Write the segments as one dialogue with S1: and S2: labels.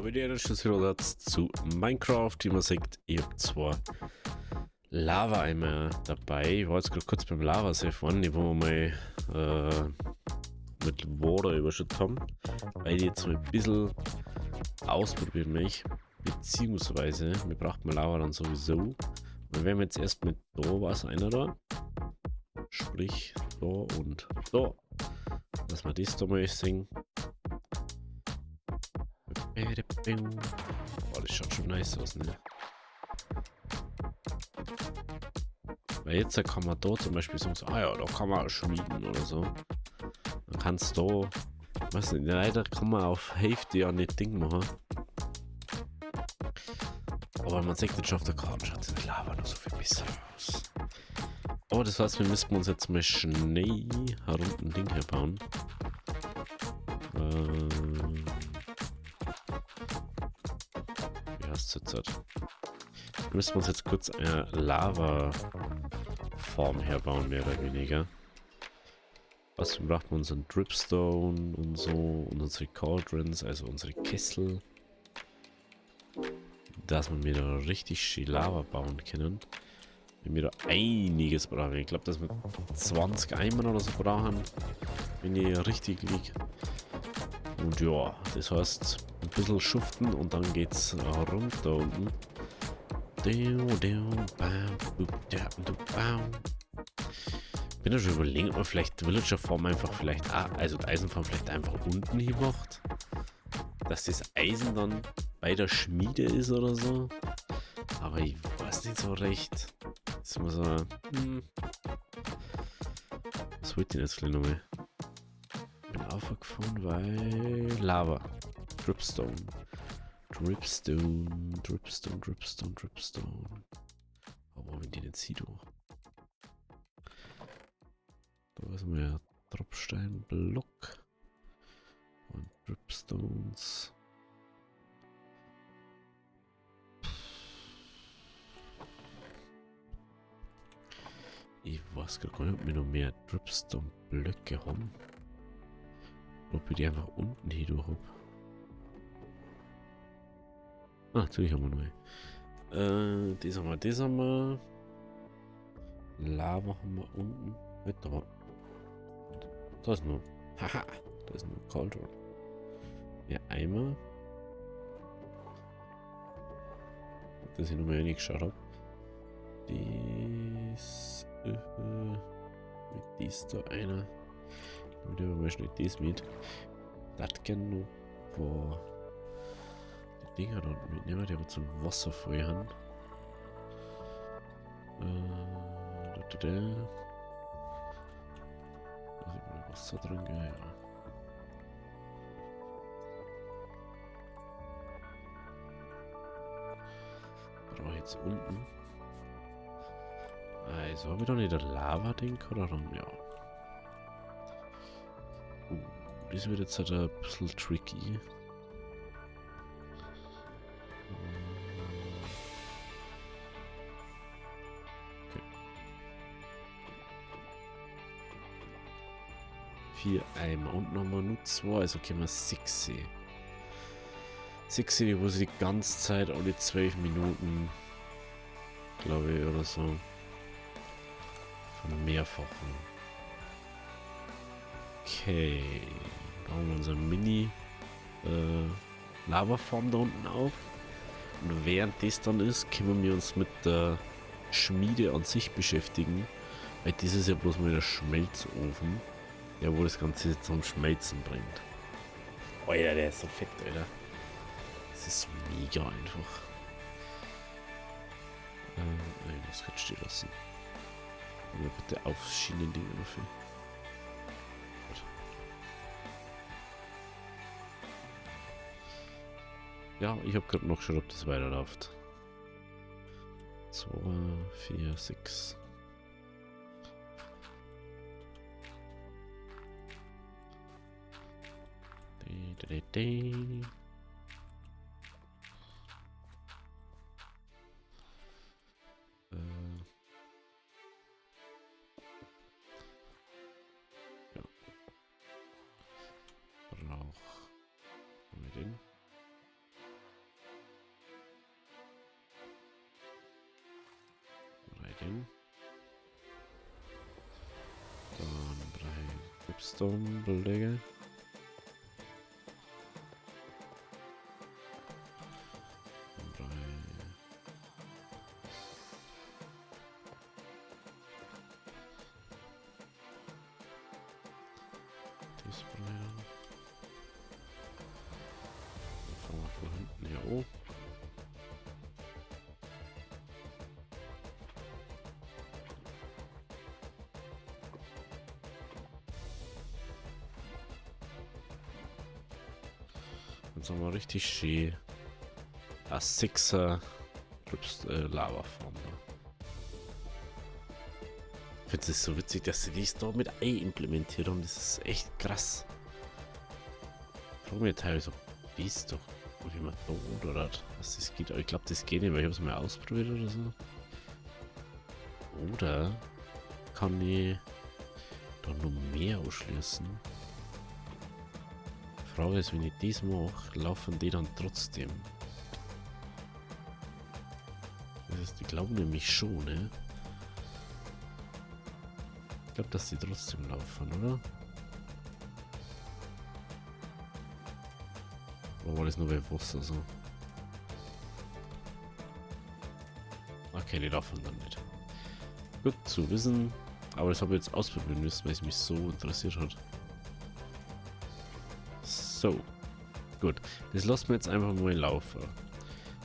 S1: wieder wieder zu Minecraft. Wie man sieht, ich habe zwar Lava-Eimer dabei. Ich war jetzt gerade kurz beim Lavasee vorne, wo wir mal mit Water überschüttet haben, weil ich jetzt mal ein bisschen ausprobieren möchte. Beziehungsweise, wir brauchen Lava dann sowieso. Und wir werden jetzt erst mit da was einer da. Sprich, da und da. Dass wir das da mal sehen. Oh, das schaut schon nice aus, ne? Weil jetzt kann man da zum Beispiel sagen, so, ah ja, da kann man schmieden oder so. Dann kannst du da, weiß nicht, leider kann man auf Hälfte ja nicht Ding machen. Aber man sieht jetzt schon auf der Karte, schaut die Lava noch so viel besser aus. Aber das heißt, wir müssen uns jetzt mal schnell herunter ein Ding herbauen. Wie heißt es jetzt halt? Wir müssen uns jetzt kurz eine Lava-Form herbauen, mehr oder weniger. Was braucht man unseren Dripstone und so und unsere Cauldrons, also unsere Kessel. Dass wir wieder richtig schön Lava bauen können. Wenn wir da einiges brauchen. Ich glaube, dass wir 20 Eimer oder so brauchen, wenn ich richtig liege. Und ja, das heißt, ein bisschen schuften und dann geht's runter unten. Bin ja schon überlegen, ob man vielleicht Villager-Form einfach vielleicht, also die Eisenform vielleicht einfach unten hier macht. Dass das Eisen dann bei der Schmiede ist oder so. Aber ich weiß nicht so recht. Das ist immer so, was wollte ich denn jetzt gleich nochmal? Bin aufgefahren, weil Lava. Dripstone. Dripstone. Aber wenn die nicht sieht, du. Da ist mal ein Tropfsteinblock. Und Dripstones. Ich weiß gar nicht, ob wir noch mehr Dripstone-Blöcke haben. Ob ich die einfach unten hier durch habe. Natürlich haben wir noch. Das haben wir. Lava haben wir unten. Da. Da ist noch. Haha, da ist noch ein Cauldron. Ja, Eimer. Dass ich nochmal reingeschaut habe. Dies. Mit dies da einer. Damit nehmen wir mal schnell das mit. Das gerne noch ein paar die Dinger da unten mitnehmen, die aber zum Wasserfall haben. Da ist immer Wasser drin, ja. Brauche ich jetzt unten. Also habe ich doch nicht ein Lava-Ding oder dann, ja. Das wird jetzt halt ein bisschen tricky. Okay. 4 Eimer und nochmal nur 2, also können wir 6 sehen. 6 sehen, wo sie die ganze Zeit alle 12 Minuten, glaube ich, oder so. Von mehrfachen. Okay. Bauen wir unsere Mini-Lava-Form da unten auf. Und während das dann ist, können wir uns mit der Schmiede an sich beschäftigen. Weil das ist ja bloß mal der Schmelzofen, der wo das Ganze zum Schmelzen bringt. Alter, der ist so fett, Alter. Das ist so mega einfach. Nein, das kann stehen lassen. Aber bitte auf Schienendinge dafür. Ja, ich habe gerade noch geschaut, ob das weiterläuft. 2, 4, 6. Ja. Brauch. Haben wir den? Redstone-Beläge. Fangen wir von hinten hier hoch. Jetzt haben wir richtig schön ein 6er Lavaform. Ich finde es so witzig, dass sie dies da mit Ei implementiert haben. Das ist echt krass. Ich frage mich teilweise, wie ist doch, wie man da oder was das geht. Aber ich glaube, das geht nicht, weil ich habe es mal ausprobiert oder so. Oder kann ich da noch mehr ausschließen? Die Frage ist, wenn ich das mache, laufen die dann trotzdem? Das heißt, ich glaube nämlich schon, ne? Ich glaube, dass die trotzdem laufen, oder? Oder war das nur bei Wasser so? Okay, die laufen dann nicht. Gut zu wissen. Aber das habe ich jetzt ausprobieren müssen, weil es mich so interessiert hat. So. Gut. Das lassen wir jetzt einfach mal laufen.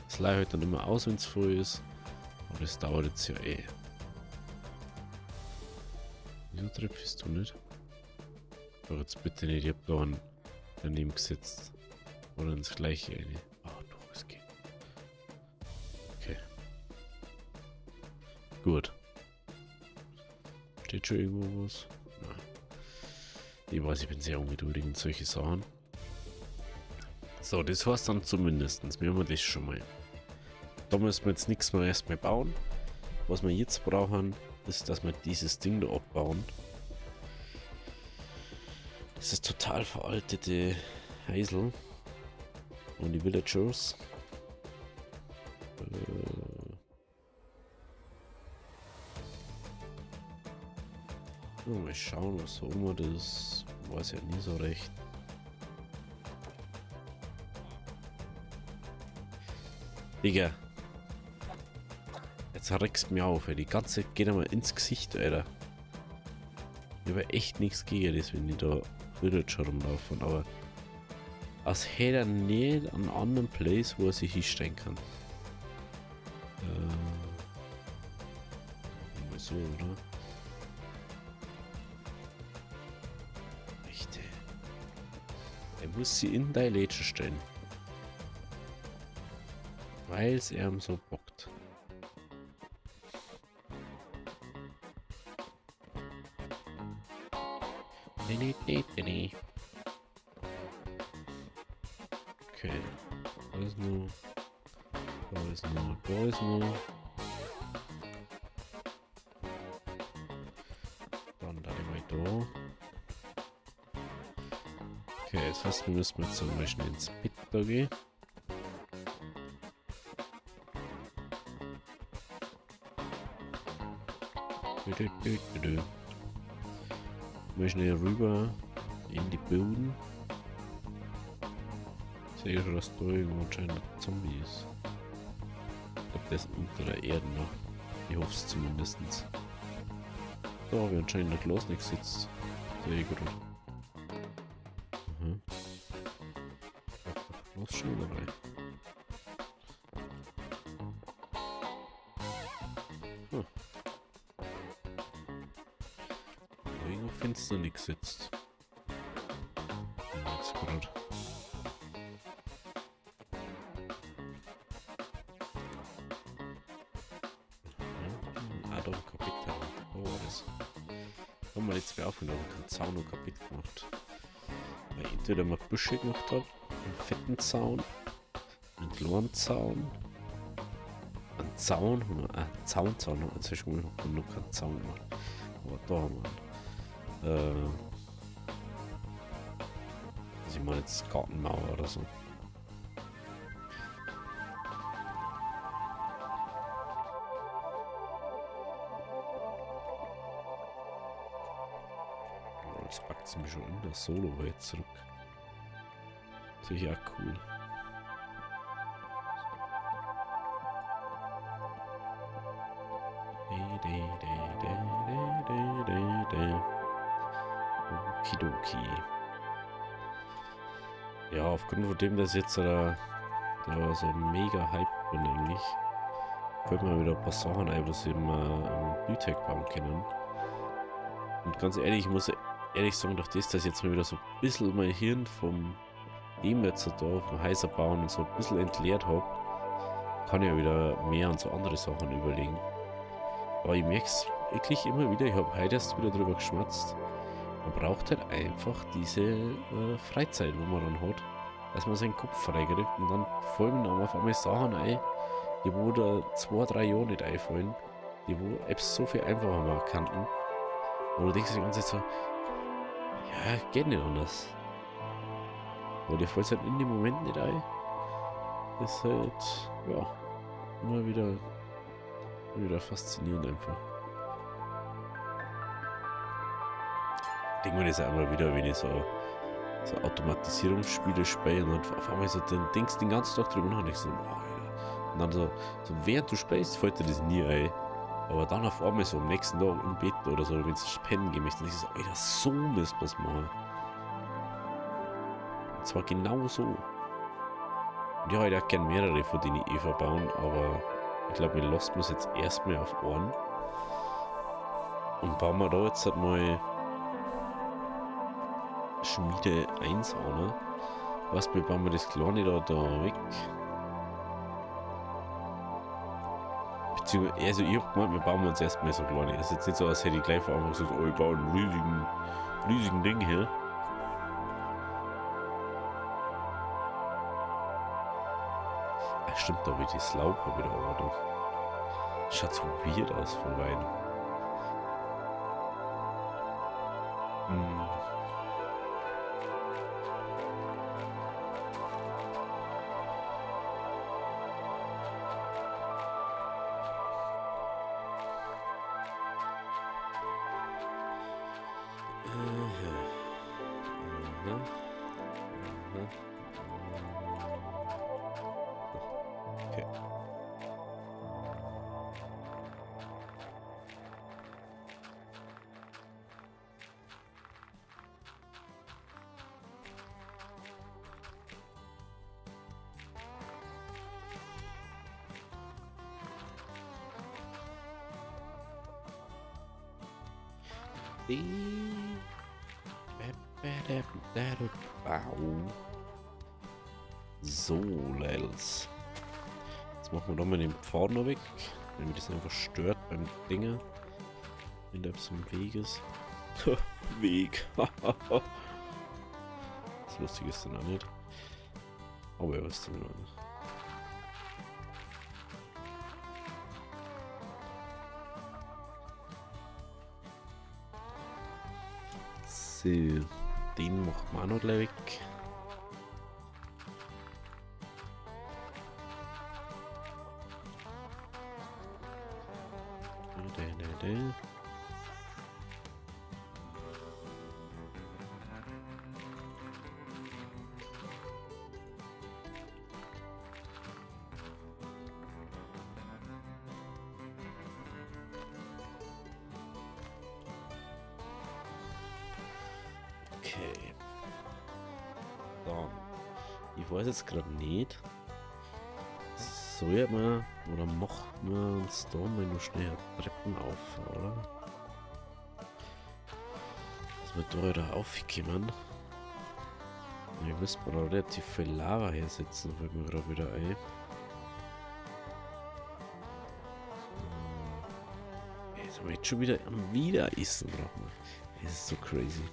S1: Das leihe halt dann immer aus, wenn es voll ist. Aber das dauert jetzt ja eh. Wieso trefst du nicht? Doch jetzt bitte nicht, ich hab da einen daneben gesetzt. Oder ins gleiche eine. Ah, doch, es geht. Okay. Gut. Steht schon irgendwo was? Nein. Ich weiß, ich bin sehr ungeduldig in solche Sachen. So, das heißt dann zumindestens. Wir haben das schon mal. Da müssen wir jetzt nichts mehr erstmal bauen. Was wir jetzt brauchen, ist, dass wir dieses Ding da abbauen. Das ist total veraltete Hazel. Und die Villagers. Mal schauen, was so immer das weiß ja nie so recht. Digga. Jetzt regst mir auf, ey. Die ganze Zeit geht einmal ins Gesicht, Alter. Ich habe echt nichts gegen das, wenn die da Villager rumlaufen, aber als hätte er nicht einen anderen Place, wo er sich hinstellen kann. Mal so, oder? Richtig. Er muss sie in deine Lätsche stellen. Weil es ihm so bockt. Okay. Da ist nur. Da ist nur. Da ist nur. Dann da mal da. Okay, jetzt heißt, wir müssen jetzt zum Beispiel ins Bett da gehen. Mal schnell rüber in die Böden. Ich sehe schon, dass da irgendwo anscheinend ein Zombie ist. Ich glaube, der ist unter der Erde noch. Ich hoffe es zumindest. Da habe ich anscheinend ein Glas nicht sitzt. Sehr gut. Mhm. Was schon dabei? Hm. Irgendwo findest du nichts jetzt. Jetzt gerade. Da ein Kapitel. Oh, das. Haben wir jetzt auf und keinen Zaun noch kaputt gemacht. Weil entweder mal Büsche gemacht hat, einen fetten Zaun, einen kleinen Zaun, einen Zaun, Zaun, inzwischen haben wir noch keinen Zaun gemacht. Aber da haben wir also ich meine jetzt Gartenmauer oder so. Jetzt packt es mich schon in der Solo-Welt zurück. Sicher cool. Okidoki. Ja, aufgrund von dem, dass jetzt da war so mega Hype bin eigentlich, fällt mir wieder ein paar Sachen ein, was ich im Bluetech bauen können. Und ganz ehrlich, ich muss ehrlich sagen, durch das, dass ich jetzt mal wieder so ein bisschen mein Hirn vom dem jetzt da, vom Heiser bauen und so ein bisschen entleert habe, kann ich ja wieder mehr an so andere Sachen überlegen. Aber ich merke es wirklich immer wieder, ich habe heute erst wieder drüber geschmatzt. Man braucht halt einfach diese Freizeit, wo man dann hat, dass man seinen Kopf freikriegt und dann fallen dann auf einmal Sachen ein, die wo da 2-3 Jahre nicht einfallen, die wo Apps so viel einfacher machen könnten. Und du denkst die ganze Zeit so, ja, geht nicht anders. Aber dir fällt es halt in dem Moment nicht ein. Das ist halt, ja, immer wieder faszinierend einfach. Ich denke mir das auch immer wieder, wenn ich so Automatisierungsspiele spiele und dann auf einmal so denkst den ganzen Tag drüber nach und ich so, oh, ja. Und dann so während du spielst, fällt dir das nie ein. Aber dann auf einmal so am nächsten Tag im Bett oder so, wenn du pennen gehen möchtest, dann ist es so, Alter, so müsst ihr es machen. Und zwar genau so. Und ja, ich hätte auch gerne mehrere von denen verbauen, aber ich glaube, wir lassen es jetzt erstmal auf Ohren. Und bauen wir da jetzt halt mal Schmiede 1 an. Ne? Was, wir bauen wir das Kleine da weg. Beziehungsweise, also ich hab gemeint, wir bauen uns erstmal so kleine. Es ist jetzt nicht so, als hätte ich gleich vor Anfang gesagt, oh, ich baue einen riesigen Ding hier. Ach stimmt, da wird das Laub wieder aber da. Schaut so weird aus von Weiden. Okay. So, Lels. Jetzt machen wir doch mal den Pfad noch weg, wenn mir das einfach stört beim Dinger. Wenn der zum Weg ist. Weg. Das Lustige ist dann auch nicht. Aber er wisst dann nicht. So, den macht man auch noch gleich weg. Okay. Dann. Ich weiß jetzt gerade nicht. Soll man oder macht man uns da mal noch schnell Treppen auf, oder? Dass wir da wieder aufkommen. Ich müsste mal da relativ viel Lava hier sitzen, fällt mir gerade wieder ein. Jetzt haben wir jetzt schon wieder am Wiederessen brauchen wir. Das ist so crazy.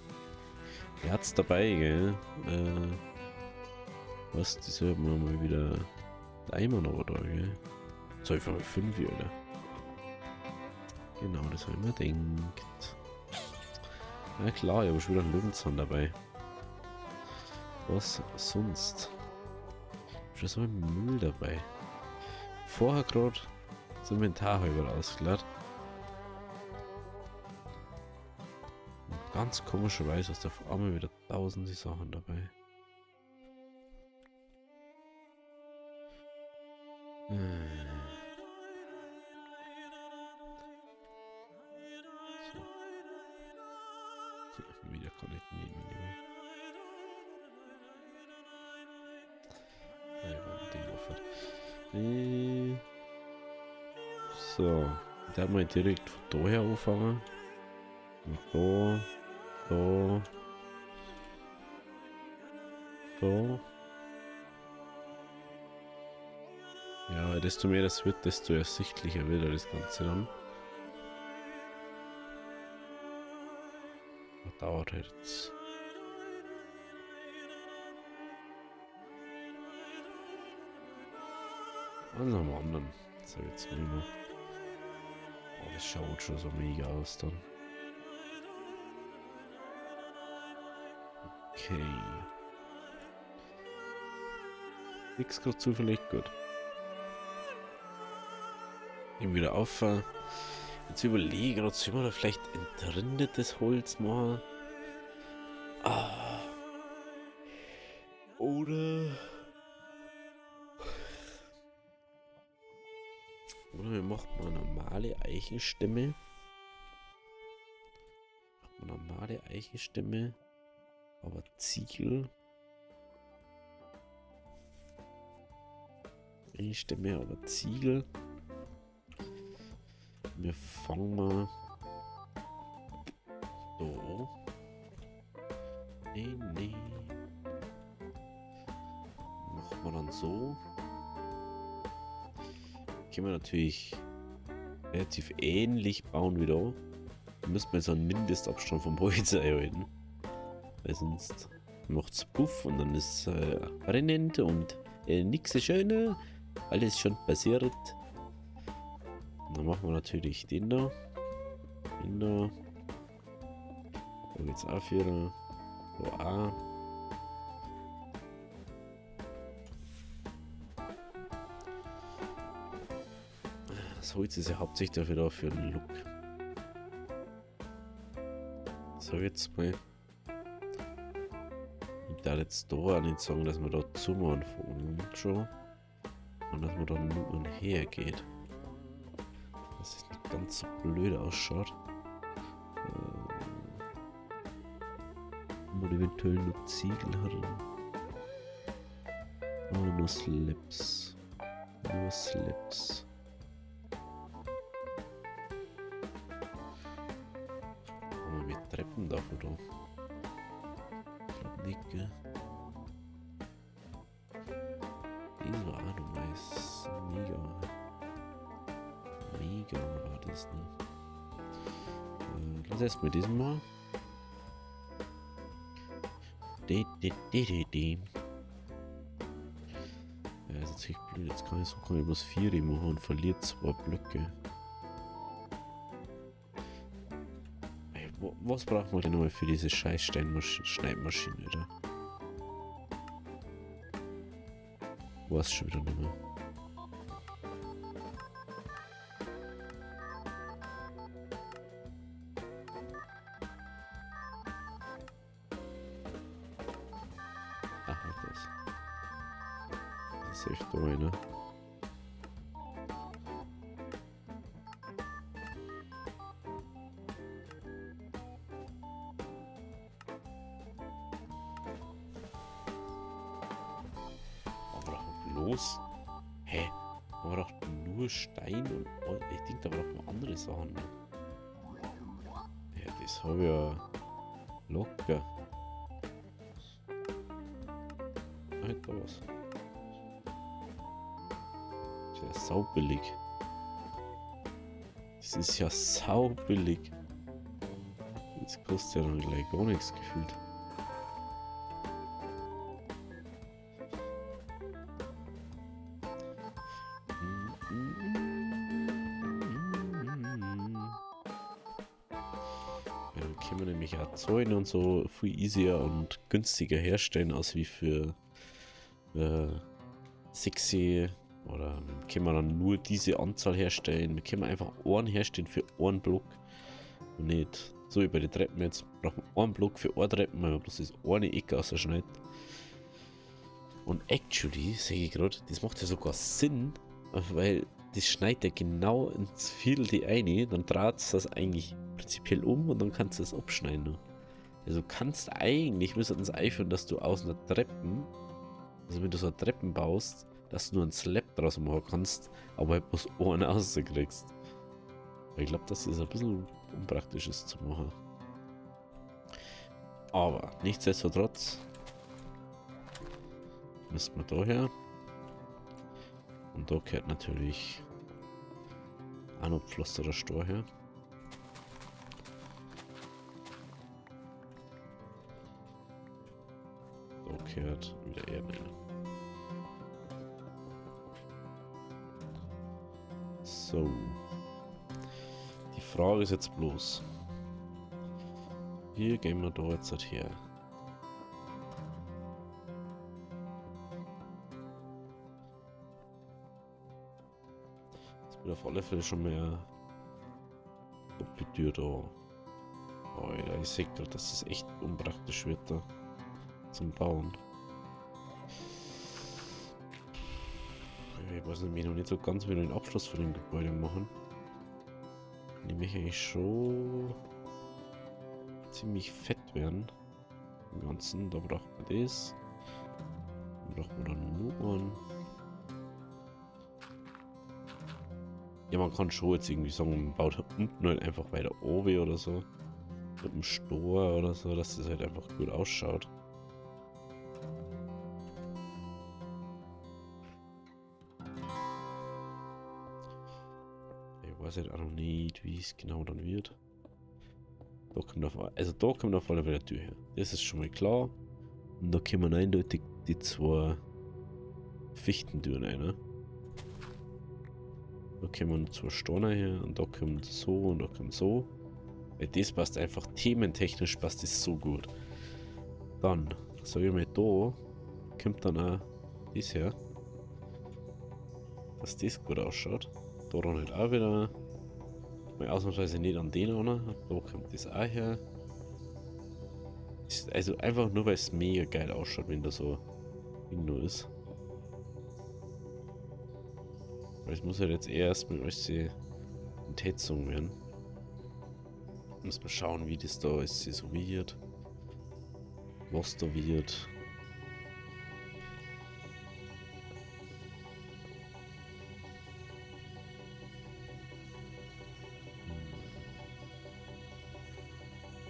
S1: Er hat's dabei, gell? Was, die sollten wir mal wieder Eimer noch da, gell? So einfach mal 5, oder? Genau, das habe ich mir gedacht. Ja klar, ich habe schon wieder einen Löwenzahn dabei. Was sonst? Schon so ein Müll dabei. Vorher gerade das Inventar halber ausgeladen. ganz komischerweise hast du auf einmal wieder tausende Sachen dabei. So. Wieder kann ich nehmen. So, da mal direkt von daher anfangen. Und da. Ja, desto mehr das wird, desto ersichtlicher wird das Ganze dann. Das dauert halt jetzt. Und am anderen. So, jetzt mal noch. Oh, das schaut schon so mega aus dann. Okay. Nix gerade zufällig gut. Ihm wieder auffahren. Jetzt überlege ich, sollen wir da vielleicht entrindetes Holz machen? Ah. Oder wir machen mal normale Eichenstämme. Aber Ziegel. Eichenstämme, aber Ziegel. Wir fangen mal so. Nee. Machen wir dann so. Können wir natürlich relativ ähnlich bauen wie da. Da müssen wir jetzt einen Mindestabstand vom Holz einhalten. Weil sonst macht es Puff und dann ist es brennend und nichts ist schöner. Alles schon passiert. Und dann machen wir natürlich den da. Da geht's auch wieder. Da auch. Das Holz ist ja hauptsächlich dafür da für den Look. So, jetzt mal. Ich darf jetzt da auch nicht sagen, dass wir da zumachen von schon. Und dass man da nur und her geht. Dass es nicht ganz so blöd ausschaut. Und eventuell nur Ziegel hat. Oder nur Slabs. Nur Slabs. Aber mit Treppen da oder? Ich glaub nicht, gell? Diese Ahnung ist mega war das, ne? Lass erst mit diesem mal. Ja, ist jetzt echt blöd. Jetzt kann ich bloß 4 machen und verliert 2 Blöcke. Ey, was braucht man denn nochmal für diese scheiß Schneidmaschine, oder? Weiß schon wieder nicht mehr. Ach, das. Das ist echt einer. Los? Hä? Aber doch nur Stein und ich denke, da braucht man andere Sachen. Ja, das habe ich ja locker. Halt was. Das ist ja saubillig. Das ist ja saubillig. Das kostet ja dann gleich gar nichts gefühlt. Können wir nämlich auch Zäune und so viel easier und günstiger herstellen, als wie für sexy. Oder können wir dann nur diese Anzahl herstellen. Wir können einfach Ohren herstellen für einen Block und nicht So wie bei den Treppen jetzt. Brauchen wir einen Block für eine Treppen, weil man bloß das eine Ecke rausschneidet. Und actually, sehe ich gerade, das macht ja sogar Sinn, weil das schneidet ja genau ins Viertel eine, dann dreht es das eigentlich prinzipiell um und dann kannst du es abschneiden. Also kannst eigentlich, müsste uns einführen, dass du aus einer Treppen, also wenn du so eine Treppen baust, dass du nur einen Slab draus machen kannst, aber halt bloß einen rauskriegst. Weil ich glaube, das ist ein bisschen unpraktisch ist zu machen. Aber nichtsdestotrotz müssen wir da her. Und da gehört natürlich auch noch Pflasterer Stor her. Da gehört wieder Erde rein. So. Die Frage ist jetzt bloß. Wie gehen wir da jetzt halt her? Das wird auf alle Fälle schon mehr Doppeltür da. Oh, Alter, ich sehe gerade, dass es echt unpraktisch wird da zum Bauen. Ich weiß nämlich noch nicht so ganz, wie wir den Abschluss von dem Gebäude machen. Nämlich eigentlich schon ziemlich fett werden. Im Ganzen, da braucht man das. Dann braucht man dann nur einen. Ja, man kann schon jetzt irgendwie sagen, man baut unten halt einfach weiter oben oder so. Mit einem Stor oder so, dass das halt einfach gut ausschaut. Ich weiß halt auch noch nicht, wie es genau dann wird. Da kommt auf alle Fälle eine Tür her. Das ist schon mal klar. Und da kommen eindeutig die zwei Fichtentüren rein. Ne? Da kommen zwei Steine her und da kommt so und da kommt so. Weil das passt einfach thementechnisch, passt das so gut. Dann, sage ich mal, da kommt dann auch das her. Dass das gut ausschaut. Da dann halt auch wieder. Mal ausnahmsweise nicht an den an. Da kommt das auch her. Ist also einfach nur, weil es mega geil ausschaut, wenn da so nur ist. Weil es muss halt jetzt erst mit alles die Entheizung werden. Muss mal schauen, wie das da alles so wird. Was da wird.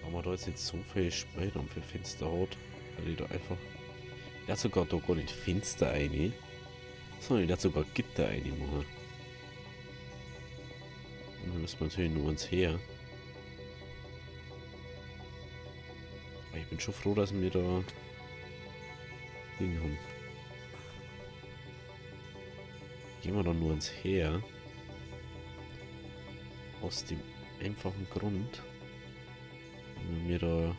S1: Da man da jetzt nicht so viel Spielraum für Fenster hat, weil ich da einfach. Der hat sogar da gar nicht Fenster eine, sondern der hat sogar Gitter eine machen. Und dann müssen wir natürlich nur ans her. Aber ich bin schon froh, dass wir da Ding haben. Gehen wir dann nur ans her. Aus dem einfachen Grund, wenn wir da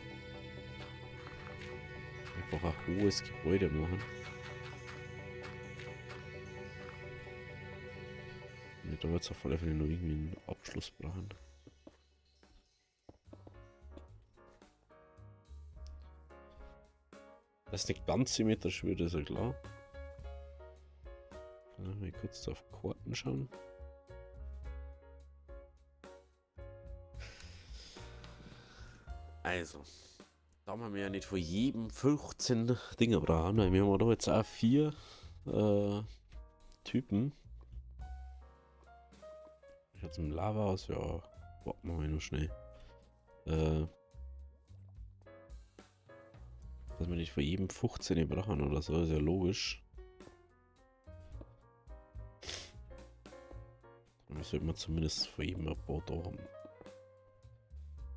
S1: einfach ein hohes Gebäude machen. Wir da jetzt auf alle Fälle noch irgendwie einen Abschluss brauchen. Das ist nicht ganz symmetrisch wird, ist ja klar. Dann mal kurz auf Karten schauen. Also, da haben wir ja nicht vor jedem 15 Dinge brauchen. Wir haben da jetzt auch 4 Typen. Jetzt im Lava aus, ja, warten wir mal noch schnell. Dass wir nicht vor jedem 15 brauchen oder so, ist ja logisch. Dann sollten wir zumindest vor jedem ein paar da haben.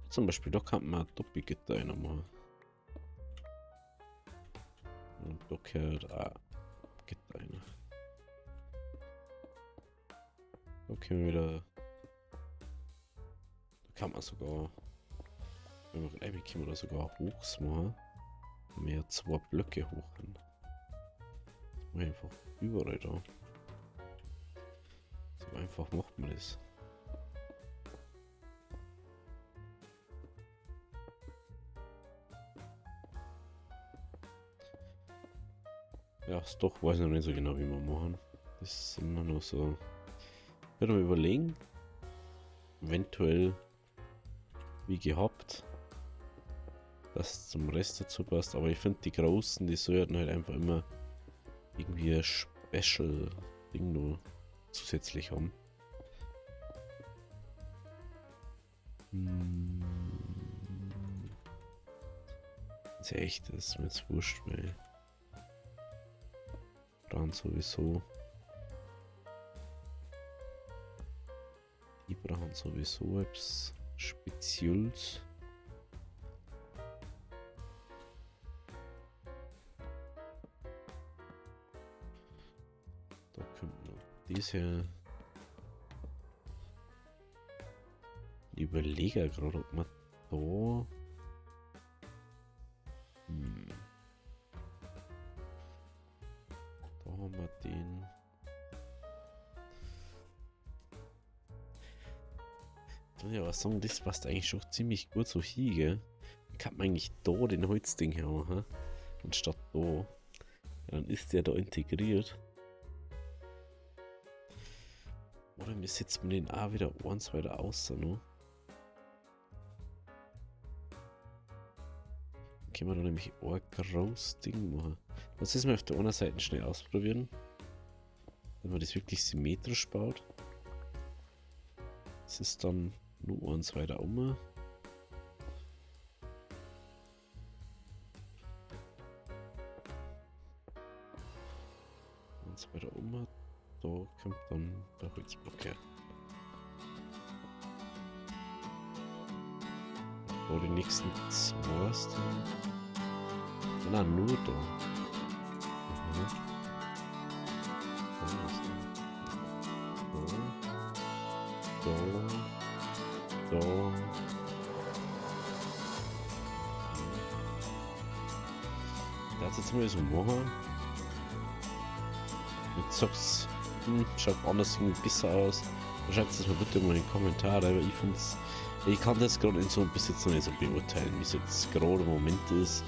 S1: Zum Beispiel, da kann man ein Doppelgitter reinmachen. Und da gehört auch Gitter rein. Da können wir wieder. Da kann man sogar, wenn wir reinkommen, oder sogar hochs machen. Wenn wir 2 Blöcke hoch haben. Das mache ich einfach überall da. So einfach macht man das. Ja, ist doch, weiß ich noch nicht so genau, wie wir machen. Das ist immer noch so. Ich werde mal überlegen, eventuell wie gehabt, dass es zum Rest dazu passt. Aber ich finde, die großen, die sollten halt einfach immer irgendwie ein Special-Ding nur zusätzlich haben. Ist ja echt, das ist mir jetzt wurscht, weil brauchen sowieso. Die brauchen sowieso etwas Spezielles. Da kommt noch diese. Ich überlege gerade, ob man da. Da haben wir den. Ich muss ja aber sagen, das passt eigentlich schon ziemlich gut so hier, gell? Dann kann man eigentlich da den Holzding her machen, anstatt da. Ja, dann ist der da integriert. Oder wir setzen den auch wieder eins weiter außer noch. Dann können wir da nämlich ein großes Ding machen. Lass es mal auf der anderen Seite schnell ausprobieren. Wenn man das wirklich symmetrisch baut. Das ist dann nur eins weiter um. Eins weiter um. Da kommt dann der Holzblock her. Da die nächsten zwei ist dann. Nein, nur da. Mhm. Da. Das jetzt mal so machen. Jetzt sag's, schaut anders irgendwie besser aus. Schreibt es mal bitte mal in die Kommentare, weil ich finde es. Ich kann das gerade in so bis jetzt noch nicht so beurteilen, wie es jetzt gerade im Moment ist.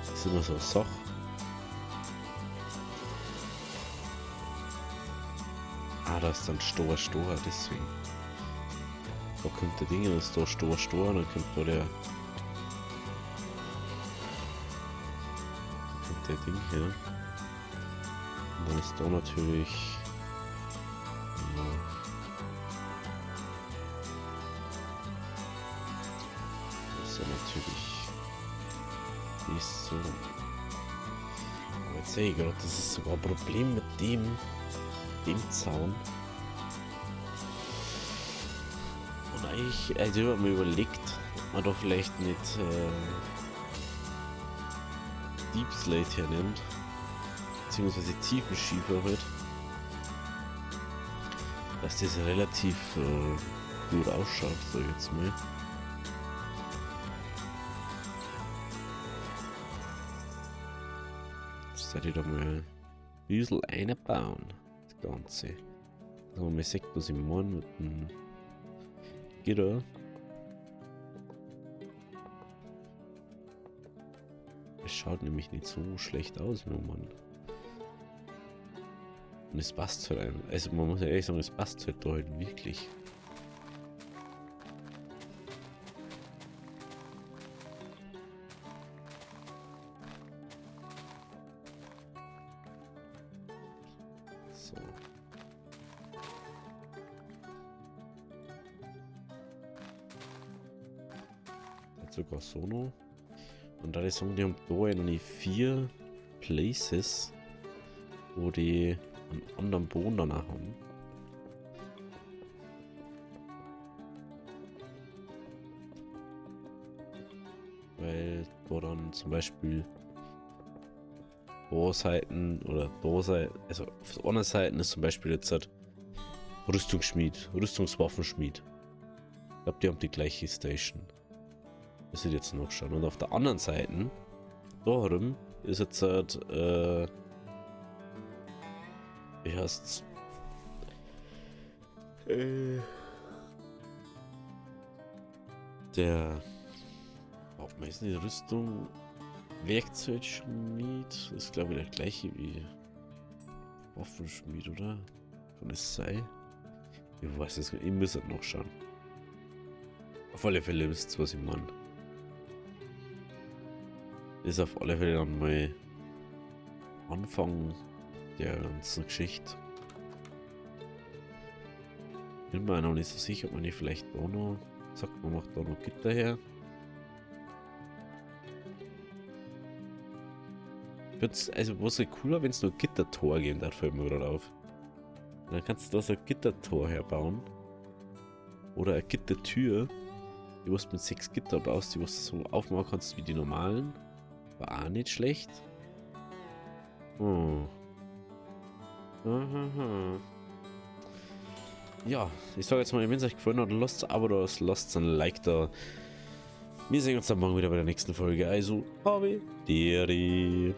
S1: Das ist immer so eine Sache. Ah, da ist dann Stoa, deswegen. Da kommt der Ding, das ist da Stoa, dann kommt da der. Kommt der Ding hier. Und dann ist da natürlich. Ja, das ist ja natürlich. Ist so. Aber jetzt sehe ich gerade, das ist sogar ein Problem mit dem Zaun. Und eigentlich, also ich habe mir überlegt, ob man da vielleicht nicht Deep Slate hernimmt, beziehungsweise Tiefenschiefer wird, dass das relativ gut ausschaut, sag ich jetzt mal. Jetzt sollte ich da mal ein bisschen einbauen, das Ganze. Also man sieht, was ich meine mit dem Gitter. Es schaut nämlich nicht so schlecht aus, wenn man. Und es passt halt einfach. Also man muss ja ehrlich sagen, es passt halt da halt wirklich. So. Jetzt sogar so noch. Und da die sagen, die haben da eigentlich 4 Places, wo die einen anderen Boden danach haben. Weil da dann zum Beispiel Seiten oder Seiten, also auf der anderen Seite ist zum Beispiel jetzt halt Rüstungsschmied, Rüstungswaffenschmied. Ich glaube, die haben die gleiche Station. Das ist jetzt noch schon. Und auf der anderen Seite, da herum, ist jetzt halt, wie heißt's? Der, ob man ist die Rüstung, Werkzeugschmied ist, glaube ich, der gleiche wie Waffenschmied, oder? Kann es sein? Ich weiß es nicht. Ich muss halt noch schauen. Auf alle Fälle wisst ihr, was ich meine. Ist auf alle Fälle dann mal Anfang der ganzen Geschichte. Bin mir auch noch nicht so sicher, ob man nicht vielleicht da noch sagt, man macht da noch Gitter her. Also, was halt cooler, wenn es nur Gittertor geben darf, fällt mir gerade auf. Dann kannst du da so ein Gittertor herbauen. Oder eine Gittertür, die du mit 6 Gitter baust, die du so aufmachen kannst wie die normalen. War auch nicht schlecht. Oh. Aha. Ja, ich sage jetzt mal, wenn es euch gefallen hat, lasst ein Abo da, lasst ein Like da. Wir sehen uns dann morgen wieder bei der nächsten Folge. Also, Arrivederci.